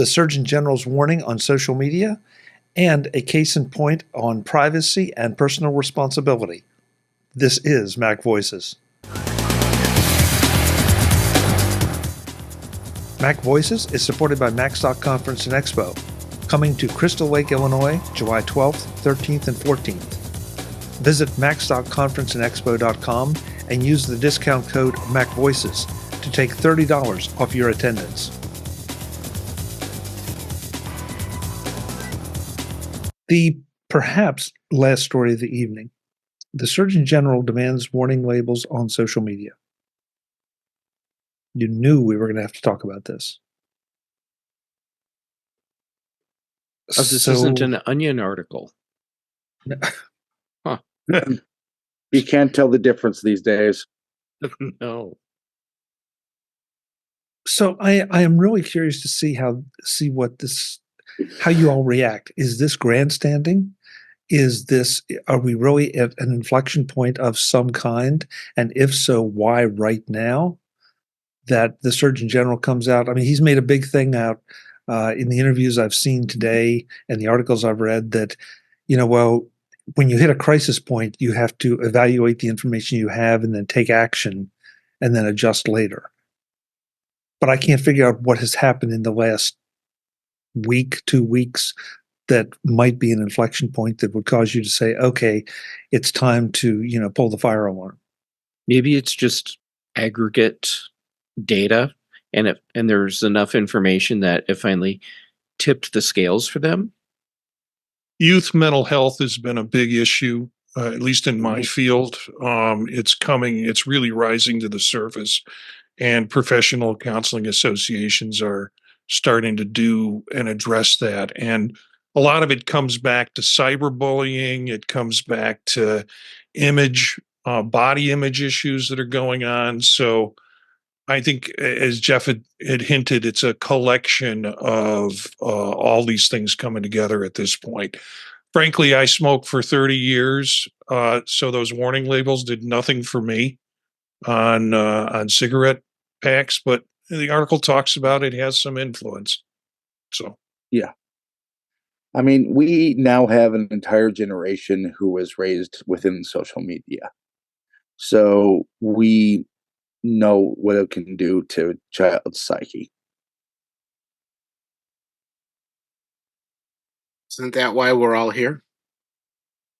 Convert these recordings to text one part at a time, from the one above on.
the Surgeon General's warning on social media, and a case in point on privacy and personal responsibility. This is MacVoices. MacVoices is supported by MacStock Conference and Expo, coming to Crystal Lake, Illinois, July 12th, 13th, and 14th. Visit MacStockConferenceandExpo.com and use the discount code MacVoices to take $30 off your attendance. The perhaps last story of the evening. The Surgeon General demands warning labels on social media. You knew we were going to have to talk about this. Oh, this isn't an Onion article. Huh. You can't tell the difference these days. No. So I am really curious to see how you all react. Is this grandstanding? Are we really at an inflection point of some kind? And if so, why right now? That the Surgeon General comes out. I mean, he's made a big thing out in the interviews I've seen today and the articles I've read that, when you hit a crisis point, you have to evaluate the information you have and then take action and then adjust later. But I can't figure out what has happened in the last week, 2 weeks, that might be an inflection point that would cause you to say, okay, it's time to, pull the fire alarm. Maybe it's just aggregate data, and there's enough information that it finally tipped the scales for them. Youth mental health has been a big issue, at least in my field. It's really rising to the surface, and professional counseling associations are starting to do and address that. And a lot of it comes back to cyberbullying. It comes back to body image issues that are going on. So I think, as Jeff had hinted, it's a collection of all these things coming together at this point. Frankly, I smoked for 30 years, so those warning labels did nothing for me on cigarette packs, but the article talks about it has some influence. So yeah. I mean, we now have an entire generation who was raised within social media. So we know what it can do to a child's psyche. Isn't that why we're all here?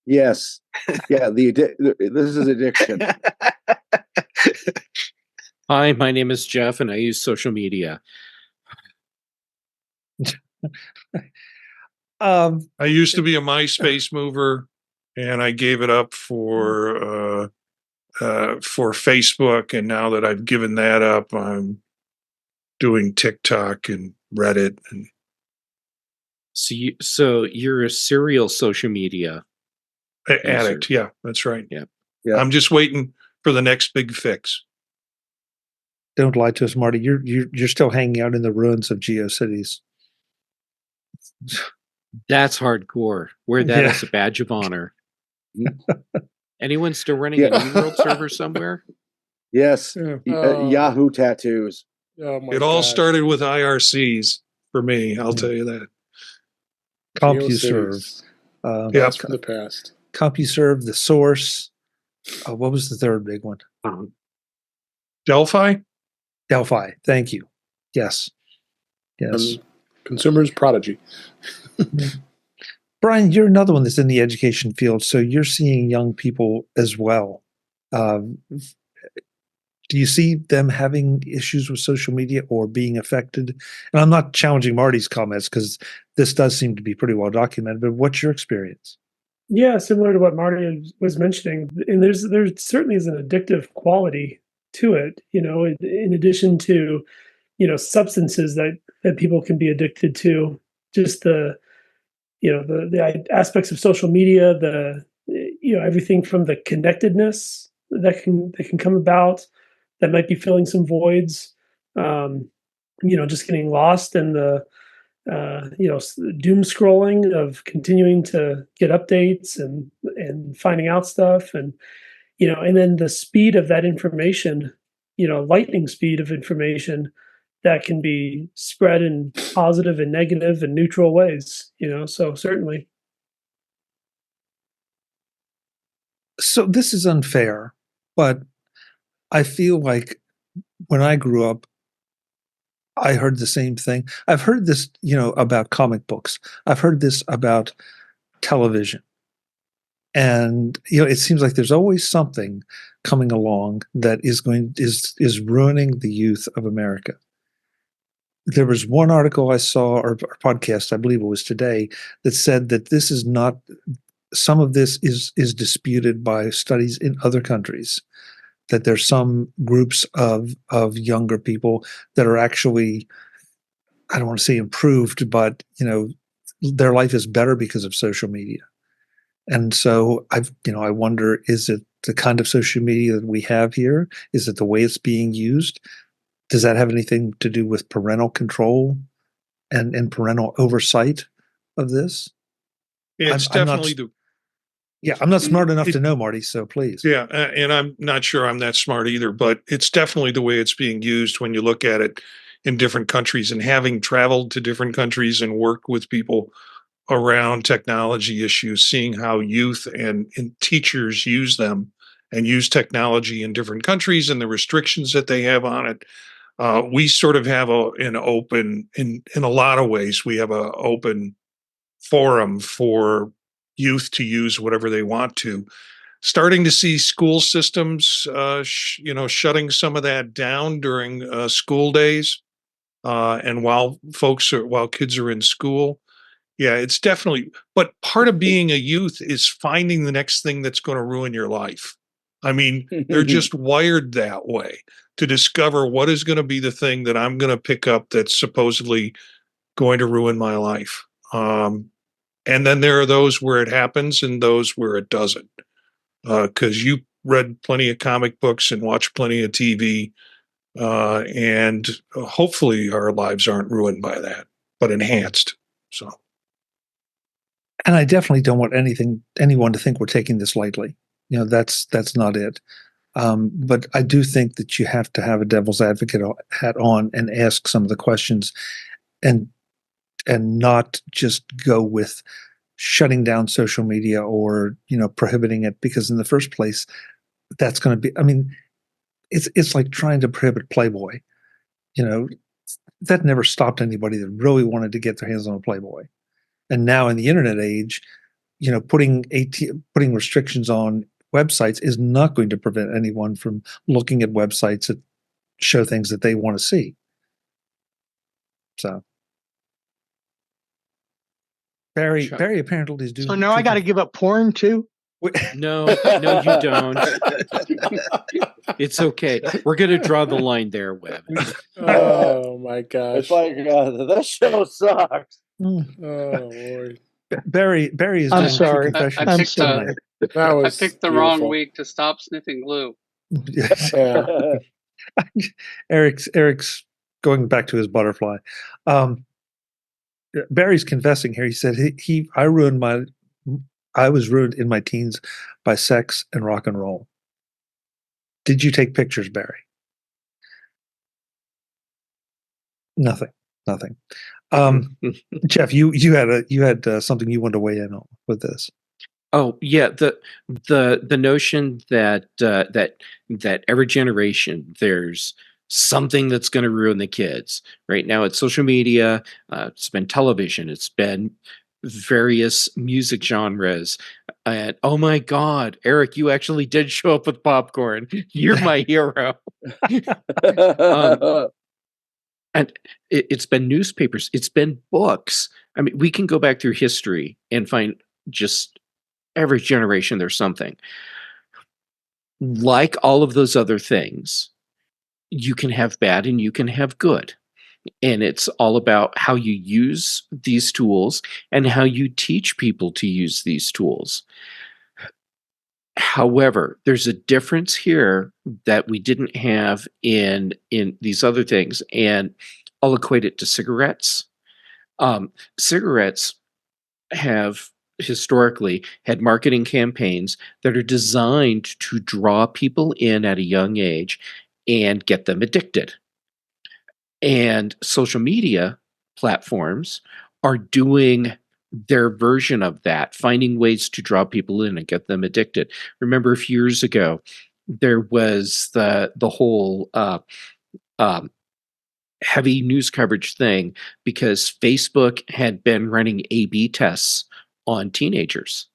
Yes. Yeah, this is addiction. Hi, my name is Jeff, and I use social media. I used to be a MySpace mover, and I gave it up for Facebook, and now that I've given that up, I'm doing TikTok and Reddit. And so you're a serial social media addict. Yeah, that's right. Yeah. I'm just waiting for the next big fix. Don't lie to us, Marty. You're still hanging out in the ruins of GeoCities. That's hardcore. Wear that as a badge of honor. Anyone still running a New World server somewhere? Yes. Yahoo tattoos. It all started with IRCs for me. I'll tell you that. CompuServe. That's from the past. CompuServe, the source. What was the third big one? Delphi? Delphi. Thank you. Yes. Consumer's Prodigy. Brian, you're another one that's in the education field, so you're seeing young people as well. Do you see them having issues with social media or being affected? And I'm not challenging Marty's comments because this does seem to be pretty well documented, but what's your experience? Yeah, similar to what Marty was mentioning. And there certainly is an addictive quality to it, in addition to, substances that people can be addicted to, just the aspects of social media, everything from the connectedness that can come about that might be filling some voids, just getting lost in the doom scrolling of continuing to get updates and finding out stuff, and and then the speed of that information, lightning speed of information that can be spread in positive and negative and neutral ways, so certainly. So this is unfair, but I feel like when I grew up, I heard the same thing. I've heard this, about comic books. I've heard this about television. And it seems like there's always something coming along that is ruining the youth of America. There was one article I saw, or podcast, I believe it was today, that said that this is not. Some of this is disputed by studies in other countries. That there's some groups of younger people that are actually, I don't want to say improved, but their life is better because of social media. And so I wonder, is it the kind of social media that we have here? Is it the way it's being used? Does that have anything to do with parental control and parental oversight of this? It's definitely I'm not smart enough to know, Marty, so please. Yeah, and I'm not sure I'm that smart either, but it's definitely the way it's being used when you look at it in different countries. And having traveled to different countries and worked with people around technology issues, seeing how youth and teachers use them and use technology in different countries and the restrictions that they have on it, we sort of have an open, in a lot of ways, we have an open forum for youth to use whatever they want to. Starting to see school systems, shutting some of that down during school days, and while kids are in school. Yeah, it's definitely. But part of being a youth is finding the next thing that's going to ruin your life. I mean, they're just wired that way to discover what is going to be the thing that I'm going to pick up that's supposedly going to ruin my life. And then there are those where it happens and those where it doesn't. Because you read plenty of comic books and watched plenty of TV, and hopefully our lives aren't ruined by that, but enhanced. So, and I definitely don't want anyone to think we're taking this lightly. That's not it. But I do think that you have to have a devil's advocate hat on and ask some of the questions, and not just go with shutting down social media or prohibiting it, because in the first place, that's going to be. I mean, it's like trying to prohibit Playboy. That never stopped anybody that really wanted to get their hands on a Playboy. And now in the internet age, putting restrictions on websites is not going to prevent anyone from looking at websites that show things that they want to see. So. Barry apparently is doing. So now I got to give up porn too? No, you don't. It's okay. We're going to draw the line there, Webb. Oh my gosh! It's like that show sucks. Oh Lord. Barry is. I'm sorry. I picked the wrong week to stop sniffing glue. Yeah. Eric's going back to his butterfly. Barry's confessing here. He said I was ruined in my teens by sex and rock and roll. Did you take pictures, Barry? Nothing. Jeff, you had something you wanted to weigh in on with this. Oh yeah, the notion that every generation there's something that's going to ruin the kids. Right now it's social media, it's been television, it's been various music genres. And oh my God, Eric, you actually did show up with popcorn. You're my hero. And it's been newspapers, it's been books. I mean, we can go back through history and find just every generation there's something. Like all of those other things, you can have bad and you can have good. And it's all about how you use these tools and how you teach people to use these tools. However, there's a difference here that we didn't have in these other things, and I'll equate it to cigarettes. Cigarettes have historically had marketing campaigns that are designed to draw people in at a young age and get them addicted. And social media platforms are doing their version of that, finding ways to draw people in and get them addicted. Remember a few years ago, there was the whole um, heavy news coverage thing because Facebook had been running A/B tests on teenagers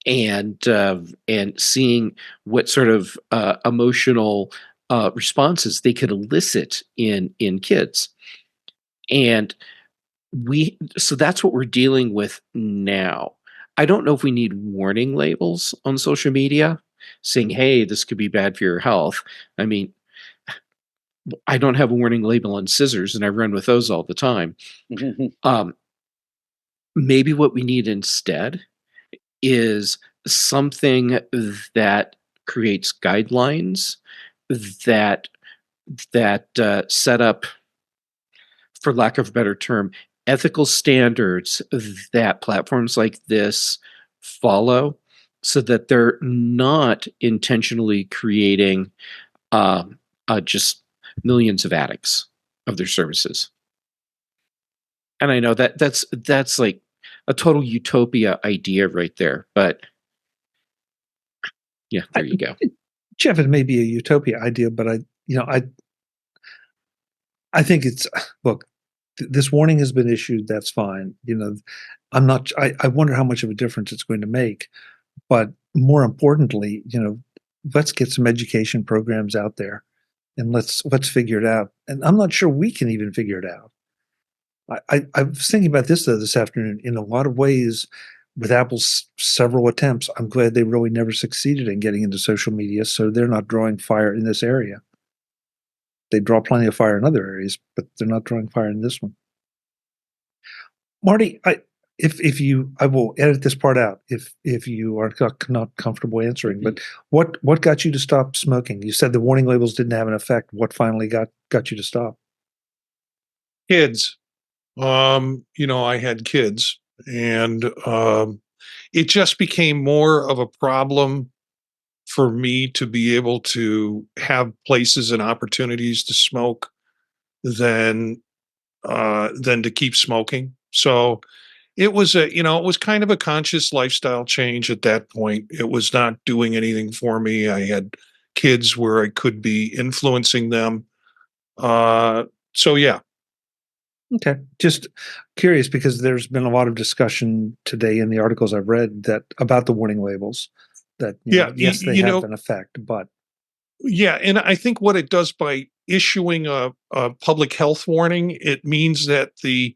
and seeing what sort of emotional responses they could elicit in kids. And so that's what we're dealing with now. I don't know if we need warning labels on social media saying, hey, this could be bad for your health. I mean, I don't have a warning label on scissors and I run with those all the time. Maybe what we need instead is something that creates guidelines that set up, for lack of a better term, ethical standards that platforms like this follow, so that they're not intentionally creating just millions of addicts of their services. And I know that's like a total utopia idea right there, but yeah, there you go. Jeff, it may be a utopia idea, but I think it's, look, this warning has been issued. That's fine. I wonder how much of a difference it's going to make, but more importantly, let's get some education programs out there and let's figure it out. And I'm not sure we can even figure it out. I was thinking about this afternoon. In a lot of ways, with Apple's several attempts, I'm glad they really never succeeded in getting into social media, so they're not drawing fire in this area. They draw plenty of fire in other areas, but they're not drawing fire in this one. Marty, I will edit this part out if you are not comfortable answering. But what got you to stop smoking? You said the warning labels didn't have an effect. What finally got you to stop? Kids. I had kids, and it just became more of a problem for me to be able to have places and opportunities to smoke than to keep smoking. So it was it was kind of a conscious lifestyle change at that point. It was not doing anything for me. I had kids where I could be influencing them. So yeah. Okay. Just curious, because there's been a lot of discussion today in the articles I've read about the warning labels that, yes, they have an effect, but. Yeah. And I think what it does by issuing a public health warning, it means that the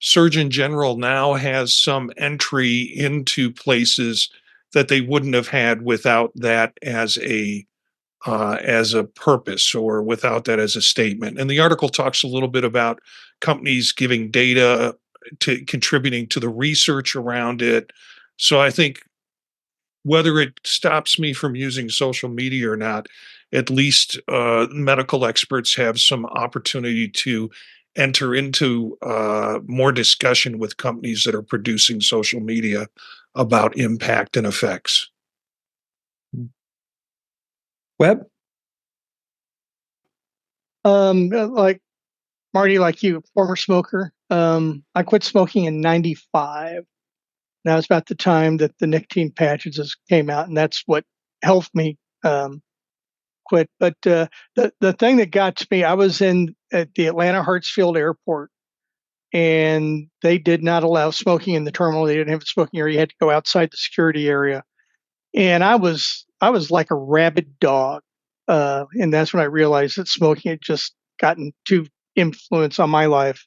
Surgeon General now has some entry into places that they wouldn't have had without that as a purpose, or without that as a statement. And the article talks a little bit about companies giving data to contributing to the research around it. So I think whether it stops me from using social media or not, at least medical experts have some opportunity to enter into more discussion with companies that are producing social media about impact and effects. Webb? Like Marty, like you, former smoker. I quit smoking in '95. That was about the time that the nicotine patches came out, and that's what helped me quit. But the thing that got to me, I was at the Atlanta Hartsfield Airport, and they did not allow smoking in the terminal. They didn't have a smoking area. You had to go outside the security area, and I was like a rabid dog. And that's when I realized that smoking had just gotten too influence on my life.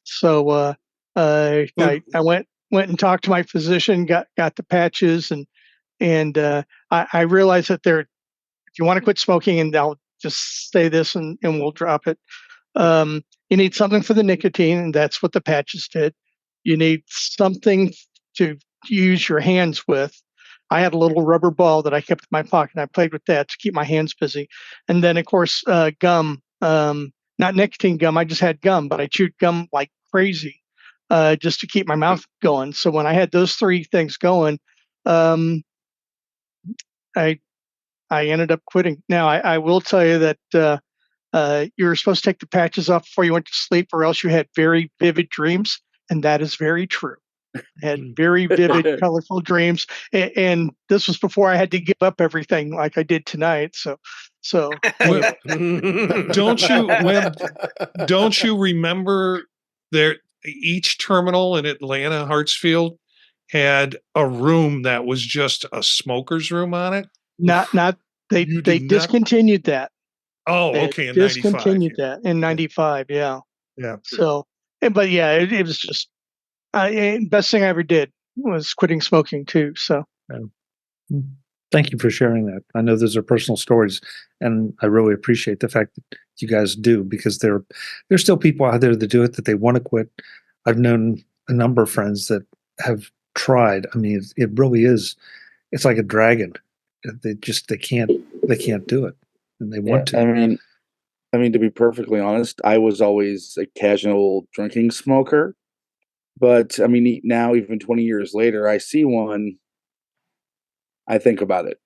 So I went and talked to my physician, got the patches, and I realized that if you want to quit smoking, and I'll just say this and we'll drop it. You need something for the nicotine, and that's what the patches did. You need something to use your hands with. I had a little rubber ball that I kept in my pocket, and I played with that to keep my hands busy. And then, of course, gum, not nicotine gum. I just had gum, but I chewed gum like crazy just to keep my mouth going. So when I had those three things going, I ended up quitting. Now, I will tell you that you were supposed to take the patches off before you went to sleep, or else you had very vivid dreams, and that is very true. I had very vivid, colorful dreams, and this was before I had to give up everything like I did tonight. So anyway. Don't you remember there each terminal in Atlanta Hartsfield had a room that was just a smoker's room on it? They discontinued that. Oh, They okay. In discontinued 95. that in 95. Yeah. Yeah. So, but yeah, it was just best thing I ever did was quitting smoking too. So. Thank you for sharing that. I know those are personal stories, and I really appreciate the fact that you guys do, because there's still people out there that do it, that they want to quit. I've known a number of friends that have tried. I mean, it really is. It's like a dragon. They can't do it, and they want to. I mean, to be perfectly honest, I was always a casual drinking smoker, but I mean, now even 20 years later, I see one. I think about it.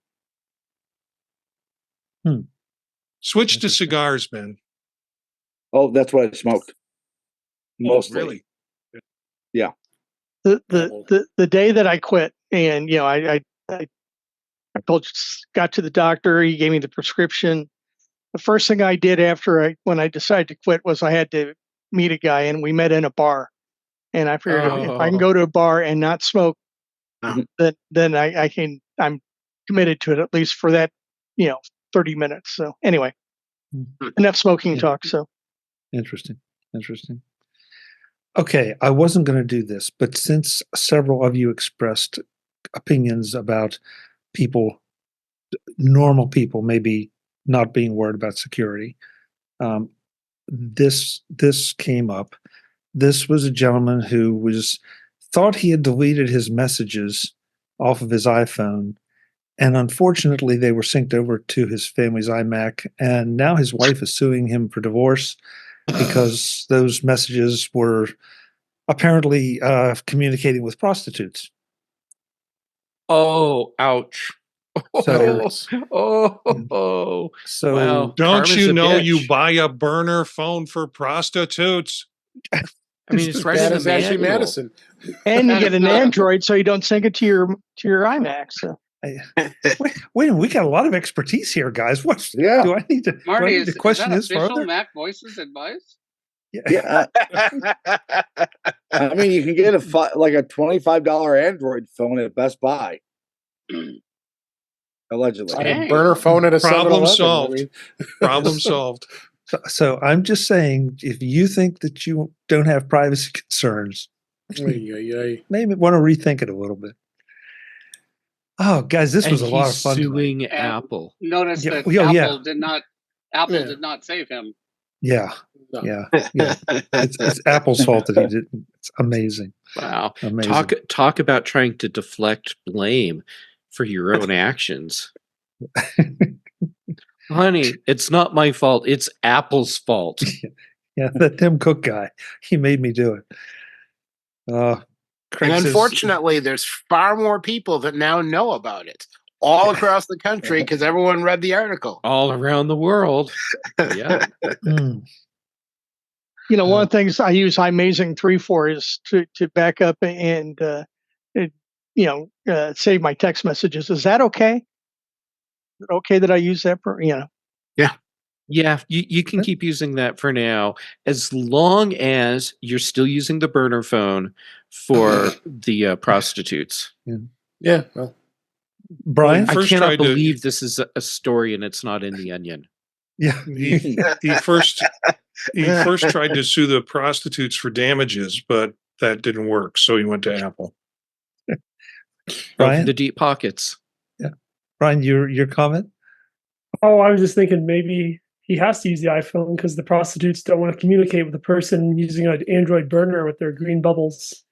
Switch to cigars, Ben. Oh, that's what I smoked. Mostly. Really? Yeah. The day that I quit, and I told you, got to the doctor. He gave me the prescription. The first thing I did when I decided to quit was I had to meet a guy, and we met in a bar. And I figured if I can go to a bar and not smoke, then I'm committed to it, at least for that 30 minutes. So anyway, enough smoking talk. So interesting. Okay, I wasn't going to do this, but since several of you expressed opinions about normal people maybe not being worried about security, this came up. This was a gentleman who thought he had deleted his messages off of his iPhone, and unfortunately they were synced over to his family's iMac, and now his wife is suing him for divorce because those messages were apparently communicating with prostitutes. Oh, ouch. So, so wow. Don't you know you buy a burner phone for prostitutes? I mean, it's right in the actually manual. Madison. And you get an Android, so you don't sync it to your iMac. So. Wait, we got a lot of expertise here, guys. Do I need to? Marty, is the question is that official further? MacVoices advice? Yeah. I mean, you can get a $25 Android phone at Best Buy. Allegedly. A burner phone at a Problem 7-Eleven. solved. I mean. Problem solved. So I'm just saying, if you think that you don't have privacy concerns, maybe want to rethink it a little bit. Oh, guys, this was a lot of fun. Suing Apple. Notice that Apple did not save him. Yeah. It's Apple's fault that he didn't. It's amazing. Wow. Amazing. Talk about trying to deflect blame for your own actions. Honey, it's not my fault. It's Apple's fault. Yeah, that Tim Cook guy. He made me do it. And unfortunately, there's far more people that now know about it all across the country because everyone read the article. All around the world. Yeah. One of the things I use iMazing 3 for is to back up and save my text messages. Is that okay? Is it okay that I use that for Yeah, you can keep using that for now, as long as you're still using the burner phone for the prostitutes. Yeah. Well, Brian, I cannot believe this is a story and it's not in the Onion. Yeah, he first tried to sue the prostitutes for damages, but that didn't work, so he went to Apple. Brian, the deep pockets. Yeah, Brian, your comment? Oh, I was just thinking maybe he has to use the iPhone because the prostitutes don't want to communicate with the person using an Android burner with their green bubbles.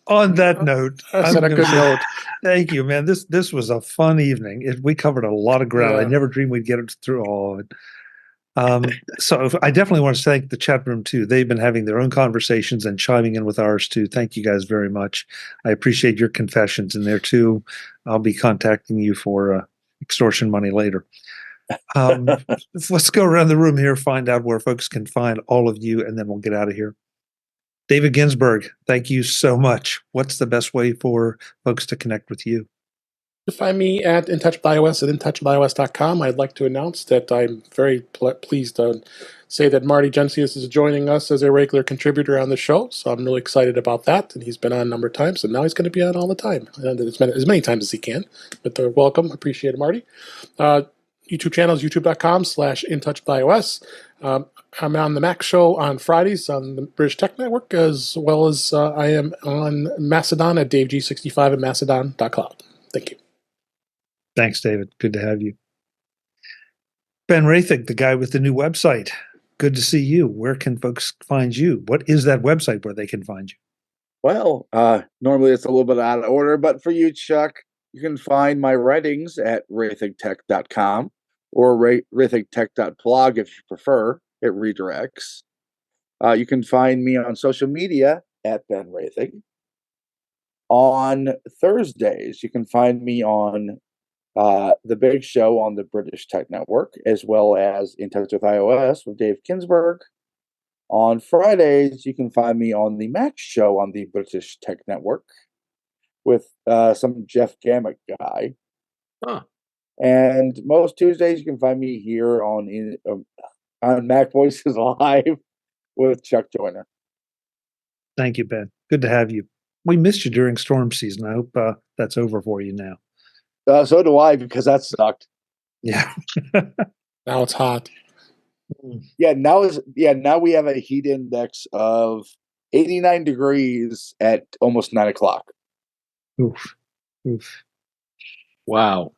On that note, that's a good note. Thank you, man. This was a fun evening. We covered a lot of ground. Yeah. I never dreamed we'd get through all of it. So I definitely want to thank the chat room too. They've been having their own conversations and chiming in with ours too. Thank you guys very much. I appreciate your confessions in there too. I'll be contacting you for extortion money later. Let's go around the room here, find out where folks can find all of you, and then we'll get out of here. David Ginsburg, thank you so much. What's the best way for folks to connect with you? You find me at InTouchWithIOS at InTouchWithIOS.com. I'd like to announce that I'm very pleased to say that Marty Gensius is joining us as a regular contributor on the show, so I'm really excited about that. And he's been on a number of times, and now he's going to be on all the time, and as many times as he can. But welcome. Appreciate it, Marty. YouTube channels, youtube.com/InTouchWithIOS. I'm on the Mac Show on Fridays on the British Tech Network, as well as I am on Mastodon at DaveG65 at Mastodon.cloud. Thank you. Thanks, David. Good to have you. Ben Rathig, the guy with the new website. Good to see you. Where can folks find you? What is that website where they can find you? Well, normally it's a little bit out of order, but for you, Chuck, you can find my writings at rathigtech.com or rathigtech.blog if you prefer. It redirects. You can find me on social media at Ben Rathig. On Thursdays, you can find me on The Big Show on the British Tech Network, as well as In Touch with iOS with Dave Ginsburg. On Fridays, you can find me on the Mac Show on the British Tech Network with some Jeff Gamet guy. Huh. And most Tuesdays, you can find me here on MacVoices Live with Chuck Joyner. Thank you, Ben. Good to have you. We missed you during storm season. I hope that's over for you now. So do I, because that sucked. Yeah. Now it's hot. Yeah, now we have a heat index of 89 degrees at almost 9 o'clock. Oof. Oof. Wow.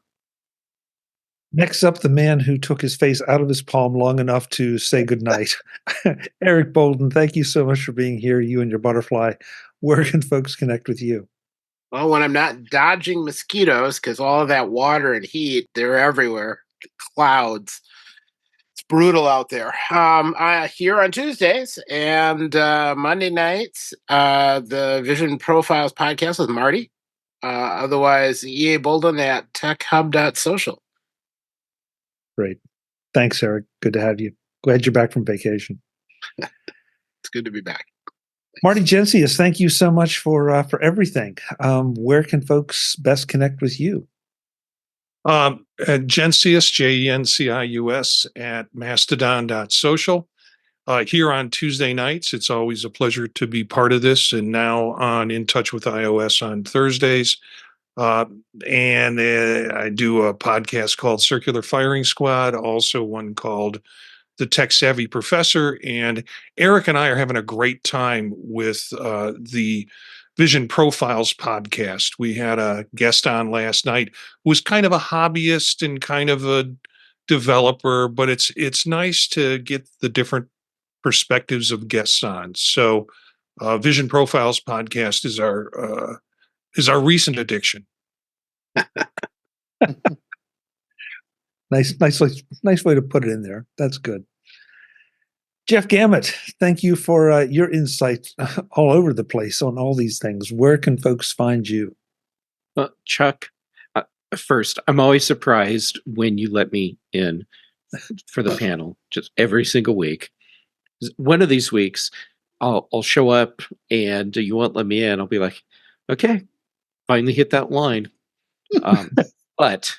Next up, the man who took his face out of his palm long enough to say goodnight. Eric Bolden, thank you so much for being here, you and your butterfly. Where can folks connect with you? Well, when I'm not dodging mosquitoes, because all of that water and heat, they're everywhere. The clouds. It's brutal out there. Here on Tuesdays and Monday nights, the Vision Profiles podcast with Marty. Otherwise, EA Bolden at techhub.social. Great. Thanks, Eric. Good to have you. Glad you're back from vacation. It's good to be back. Marty Gensius, thank you so much for everything. Where can folks best connect with you? At Gensius, Jencius at mastodon.social. Here on Tuesday nights, it's always a pleasure to be part of this. And now on In Touch with iOS on Thursdays. And I do a podcast called Circular Firing Squad, also one called The Tech Savvy Professor. And Eric and I are having a great time with the Vision Profiles podcast. We had a guest on last night who was kind of a hobbyist and kind of a developer, but it's nice to get the different perspectives of guests on. So Vision Profiles podcast is our recent addiction. Nice way to put it in there. That's good. Jeff Gamet, thank you for your insights all over the place on all these things. Where can folks find you? Chuck, first, I'm always surprised when you let me in for the panel, just every single week. One of these weeks, I'll show up and you won't let me in. I'll be like, okay, finally hit that line. But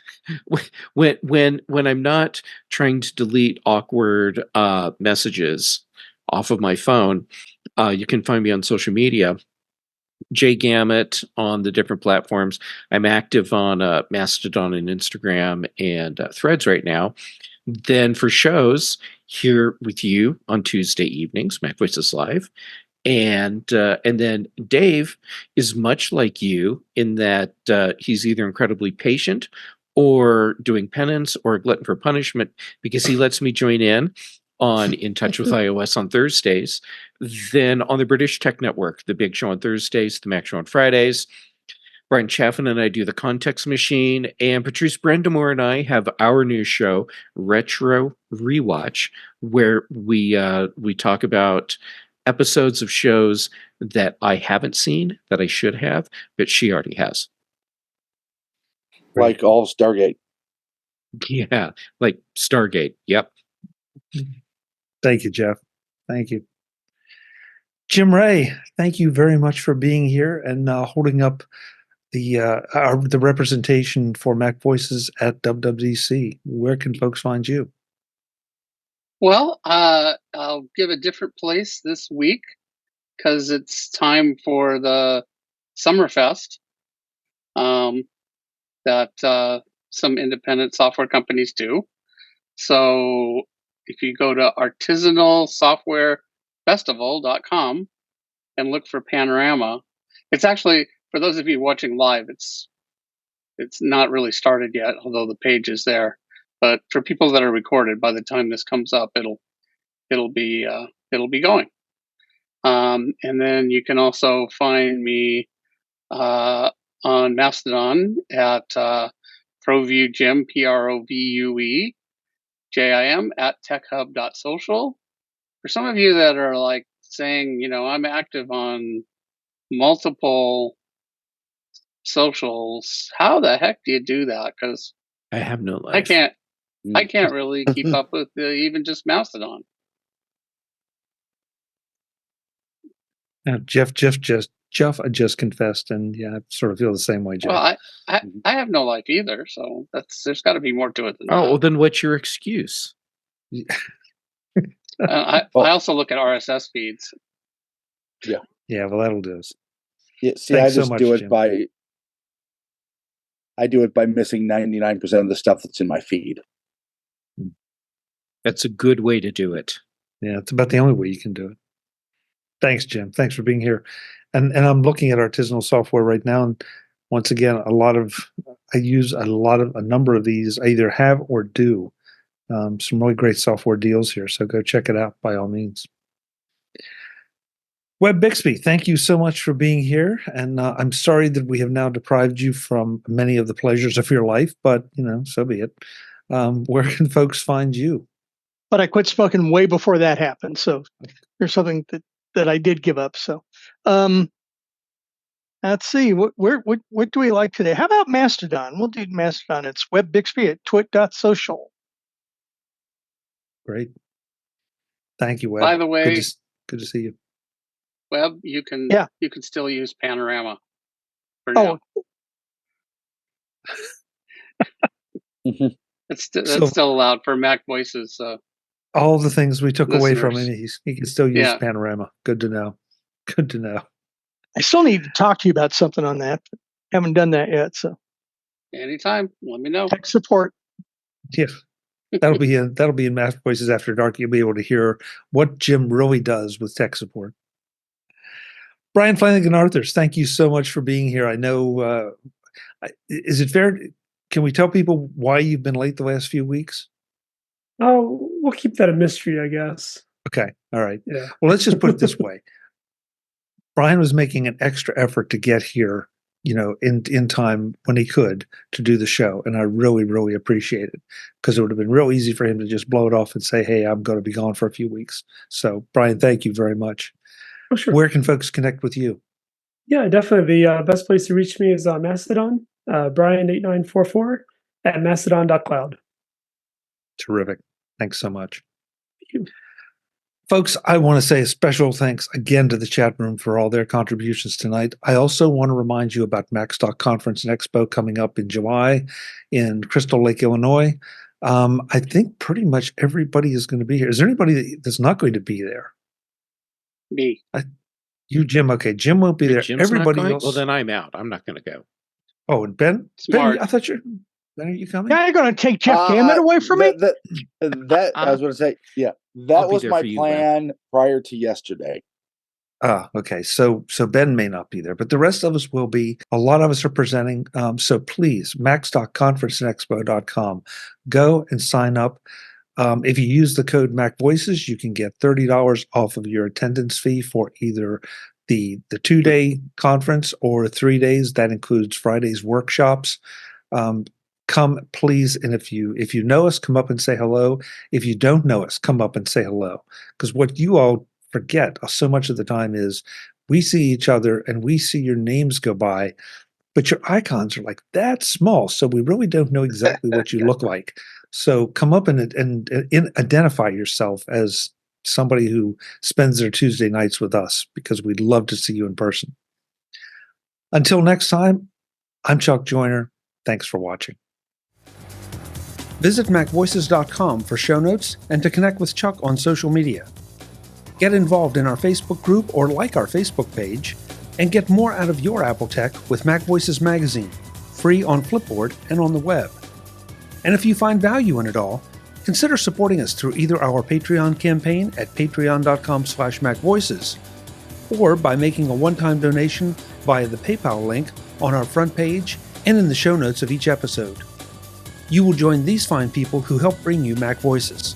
when I'm not trying to delete awkward messages off of my phone, you can find me on social media. Jay Gamet on the different platforms. I'm active on Mastodon and Instagram and Threads right now. Then for shows here with you on Tuesday evenings, MacVoices Live. And then Dave is much like you in that he's either incredibly patient or doing penance or a glutton for punishment because he lets me join in Touch with iOS on Thursdays. Then on the British Tech Network, the Big Show on Thursdays, the Mac Show on Fridays. Brian Chaffin and I do the Context Machine, and Patrice Brandamore and I have our new show, Retro Rewatch, where we talk about episodes of shows that I haven't seen that I should have, but she already has. Like all Stargate. Yeah, like Stargate. Yep. Thank you, Jeff. Thank you. Jim Ray, thank you very much for being here and holding up the representation for MacVoices at WWDC. Where can folks find you? Well, I'll give a different place this week because it's time for the SummerFest that some independent software companies do. So if you go to artisanalsoftwarefestival.com and look for Panorama, it's actually, for those of you watching live, it's not really started yet, although the page is there. But for people that are recorded, by the time this comes up, it'll be going. And then you can also find me on Mastodon at ProView Jim, PROVUE JIM at techhub.social. For some of you that are like saying, I'm active on multiple socials, how the heck do you do that? Because I have no life. I can't really keep up with even just Mastodon. Now, Jeff just confessed, and yeah, I sort of feel the same way, Jeff. Well, I have no life either, so there's got to be more to it than that. Well, then what's your excuse? I also look at RSS feeds. Yeah. Yeah, well, that'll do us. Yeah, see, Thanks I just so much, do it Jim. I do it by missing 99% of the stuff that's in my feed. That's a good way to do it. Yeah, it's about the only way you can do it. Thanks, Jim. Thanks for being here. And I'm looking at artisanal software right now, and once again, I use a number of these. I either have or do. Some really great software deals here, so go check it out by all means. Webb Bixby, thank you so much for being here, and I'm sorry that we have now deprived you from many of the pleasures of your life, but so be it. Where can folks find you? But I quit smoking way before that happened, so there's something that I did give up. So, let's see, what do we like today? How about Mastodon? We'll do Mastodon. It's Webb Bixby at twit.social. Great. Thank you, Webb. By the way, good to see you. Webb, you can still use Panorama for now. That's still allowed for MacVoices. All the things we took away from him, he can still use Yeah. Panorama. Good to know. Good to know. I still need to talk to you about something on that. But haven't done that yet. So anytime, let me know. Tech support. Yeah. That'll be in MacVoices After Dark. You'll be able to hear what Jim really does with tech support. Brian Flanagan-Arthurs, thank you so much for being here. I know, is it fair? Can we tell people why you've been late the last few weeks? Oh, we'll keep that a mystery, I guess. Okay. All right. Yeah. Well, let's just put it this way. Brian was making an extra effort to get here, in time when he could to do the show. And I really, really appreciate it, because it would have been real easy for him to just blow it off and say, hey, I'm going to be gone for a few weeks. So, Brian, thank you very much. Oh, sure. Where can folks connect with you? Yeah, definitely. The best place to reach me is Mastodon, Brian8944 at mastodon.cloud. Terrific. Thanks so much. Thank you. Folks, I want to say a special thanks again to the chat room for all their contributions tonight. I also want to remind you about MacStock Conference and Expo coming up in July in Crystal Lake, Illinois. I think pretty much everybody is going to be here. Is there anybody that's not going to be there? Me. You, Jim. Okay, Jim won't be there. Jim's Everybody not going? else. Well, then I'm out. I'm not going to go. Oh, and Ben? Smart. Ben, I thought Ben, are you coming? Yeah, you're going to take Jeff Gammon away from me? That I was going to say, yeah, that was my plan prior to yesterday. Okay. So Ben may not be there, but the rest of us will be. A lot of us are presenting. So please, MacStockConferenceandExpo.com. Go and sign up. If you use the code MacVoices, you can get $30 off of your attendance fee for either the 2-day conference or 3 days. That includes Friday's workshops. Come, please, and if you know us, come up and say hello. If you don't know us, come up and say hello. Because what you all forget so much of the time is we see each other and we see your names go by, but your icons are like that small, so we really don't know exactly what you look like. So come up and identify yourself as somebody who spends their Tuesday nights with us, because we'd love to see you in person. Until next time, I'm Chuck Joyner. Thanks for watching. Visit MacVoices.com for show notes and to connect with Chuck on social media. Get involved in our Facebook group or like our Facebook page, and get more out of your Apple tech with MacVoices Magazine, free on Flipboard and on the web. And if you find value in it all, consider supporting us through either our Patreon campaign at patreon.com/MacVoices, or by making a one-time donation via the PayPal link on our front page and in the show notes of each episode. You will join these fine people who help bring you Mac Voices.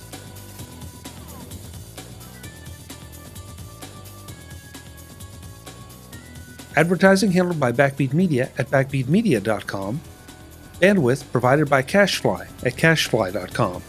Advertising handled by Backbeat Media at backbeatmedia.com. Bandwidth provided by CashFly at cashfly.com.